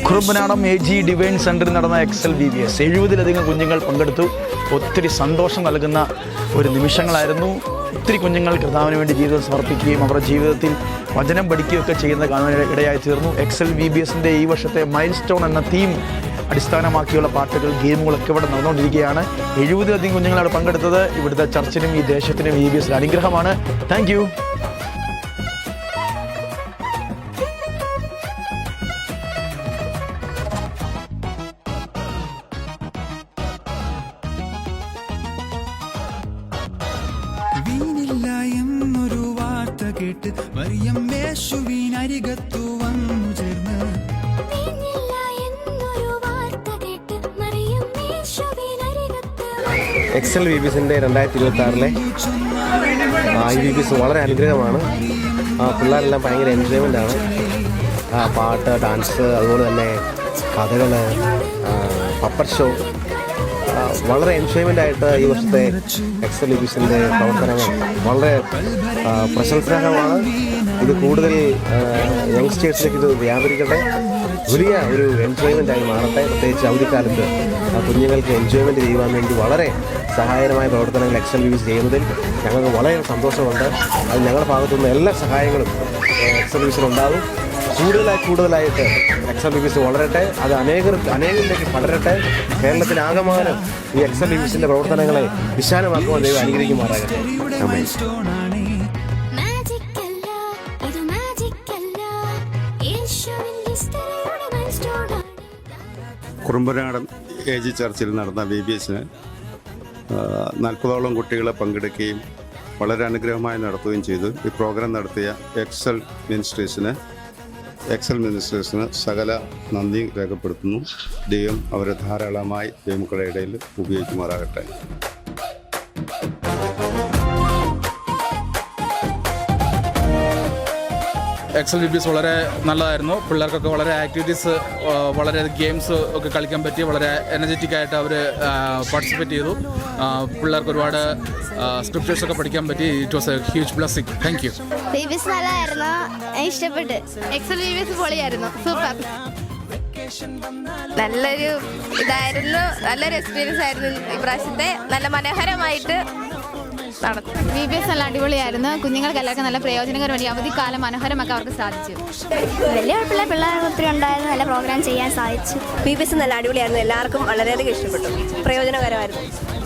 Kurumpanadam AG divine സെൻറ്ററിൽ നടന്ന Excel VBS 70-ലധികം കുഞ്ഞുങ്ങൾ പങ്കെടുത്തു. ഒത്തിരി സന്തോഷം നൽകുന്ന ഒരു നിമിഷങ്ങളായിരുന്നു. ഒത്തിരി കുഞ്ഞുങ്ങൾ കർത്താവിന് വേണ്ടി ജീവിതം സമർപ്പിക്കുകയും അവരുടെ ജീവിതത്തിൽ വചനം പഠിക്കുകയൊക്കെ ചെയ്യുന്ന കാണാൻ ഇടയായി തീർന്നു. എക്സൽ VBSൻ്റെ ഈ വർഷത്തെ മൈൽ സ്റ്റോൺ എന്ന തീം അടിസ്ഥാനമാക്കിയുള്ള പാട്ടുകൾ, ഗെയിമുകളൊക്കെ ഇവിടെ നടന്നുകൊണ്ടിരിക്കുകയാണ്. 70-ലധികം കുഞ്ഞുങ്ങളാണ് പങ്കെടുത്തത്. ഇവിടുത്തെ ചർച്ചിനും ഈ ദേശത്തിനും VBS അനുഗ്രഹമാണ്. Thank you. വീണില്ല എന്നൊരു വാർത്ത കേട്ട് മറിയം യേശുവിനരികത്തു വന്നു ചേർന്ന്. എക്സൽ VBSൻ്റെ 2026-ലെ ഈ VBS വളരെ അനുഗ്രഹമാണ്. പിള്ളേരെല്ലാം ഭയങ്കര എൻജോയ്മെൻ്റാണ്. പാട്ട്, ഡാൻസ്, അതുപോലെ തന്നെ കഥകൾ, പപ്പർ ഷോ, വളരെ എൻജോയ്മെൻ്റായിട്ട് ഈ വർഷത്തെ എക്സൽ VBSൻ്റെ പ്രവർത്തനങ്ങൾ വളരെ പ്രശംസനീയമാണ്. ഇത് കൂടുതൽ യങ്സ്റ്റേഴ്സിലേക്ക് ഇത് വ്യാപരിക്കട്ടെ, വലിയ ഒരു എൻജോയ്മെൻ്റായി മാറട്ടെ. പ്രത്യേകിച്ച് അവധിക്കാലത്ത് കുഞ്ഞുങ്ങൾക്ക് എൻജോയ്മെൻറ്റ് ചെയ്യുവാൻ വേണ്ടി വളരെ സഹായകരമായ പ്രവർത്തനങ്ങൾ എക്സൽ VBS ചെയ്യുന്നതിൽ ഞങ്ങൾക്ക് വളരെ സന്തോഷമുണ്ട്. അത് ഞങ്ങളുടെ ഭാഗത്തുനിന്ന് എല്ലാ സഹായങ്ങളും എക്സൽ VBSിനുണ്ടാകും. കൂടുതലായിട്ട് എക്സൽ VBS വളരട്ടെ, അത് അനേകരിലേക്ക് പടരട്ടെ. കേരളത്തിലാകമാനം ഈ എക്സൽ VBSൻ്റെ പ്രവർത്തനങ്ങളെ വിശാലമാക്കുവാൻ ദൈവം അനുഗ്രഹിക്കുമാറാകട്ടെ. കുറുമ്പനാടൻ AG ചർച്ചിൽ നടന്ന VBSന് 40ഓളം കുട്ടികളെ പങ്കെടുക്കുകയും വളരെ അനുഗ്രഹമായി നടത്തുകയും ചെയ്തു. ഈ പ്രോഗ്രാം നടത്തിയ എക്സൽ മിനിസ്റ്റേഴ്സിന് സകല നന്ദി രേഖപ്പെടുത്തുന്നു. ദൈവം അവരെ ധാരാളമായി ദൈവമക്കളുടെ ഇടയിൽ ഉപയോഗിക്കുമാറാകട്ടെ. എക്സൽ VBS വളരെ നല്ലതായിരുന്നു. പിള്ളേർക്കൊക്കെ വളരെ ആക്ടിവിറ്റീസ്, വളരെ ഗെയിംസ് ഒക്കെ കളിക്കാൻ പറ്റി. വളരെ എനർജറ്റിക് ആയിട്ട് അവർ പാർട്ടിസിപ്പേറ്റ് ചെയ്തു. പിള്ളേർക്ക് ഒരുപാട് സ്ക്രിപ്റ്റേഴ്സൊക്കെ പഠിക്കാൻ പറ്റി. It was a huge blessing. Thank you. VBS നല്ലതായിരുന്നു, ഇഷ്ടപ്പെട്ട്. എക്സൽ VBS പൊളിയായിരുന്നു, സൂപ്പർ. നല്ലൊരു ഇതായിരുന്നു, നല്ലൊരു എക്സ്പീരിയൻസ് ആയിരുന്നു ഇപ്രാവശ്യത്തെ. നല്ല മനോഹരമായിട്ട് നടന്നു. VBS നല്ല അടിപൊളിയായിരുന്നു. കുഞ്ഞുങ്ങൾക്ക് എല്ലാവർക്കും നല്ല പ്രയോജനകരമായി അവധിക്കാലം മനോഹരമാക്കാൻ അവർക്ക് സാധിച്ചു. വലിയ കുഴപ്പമില്ല, പിള്ളേർക്ക് ഒത്തിരി ഉണ്ടായിരുന്നു, നല്ല പ്രോഗ്രാം ചെയ്യാൻ സാധിച്ചു. VBS നല്ല അടിപൊളിയായിരുന്നു, എല്ലാവർക്കും വളരെയധികം ഇഷ്ടപ്പെട്ടു, പ്രയോജനകരമായിരുന്നു,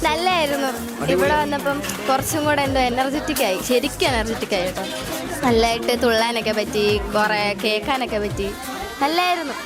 നല്ലതായിരുന്നു. ഇവിടെ വന്നപ്പം കുറച്ചും കൂടെ എനർജറ്റിക്കായി, ശരിക്കും എനർജറ്റിക്കായി കേട്ടോ. നല്ലതായിട്ട് തുള്ളാനൊക്കെ പറ്റി, കുറേ കേൾക്കാനൊക്കെ പറ്റി, നല്ലതായിരുന്നു.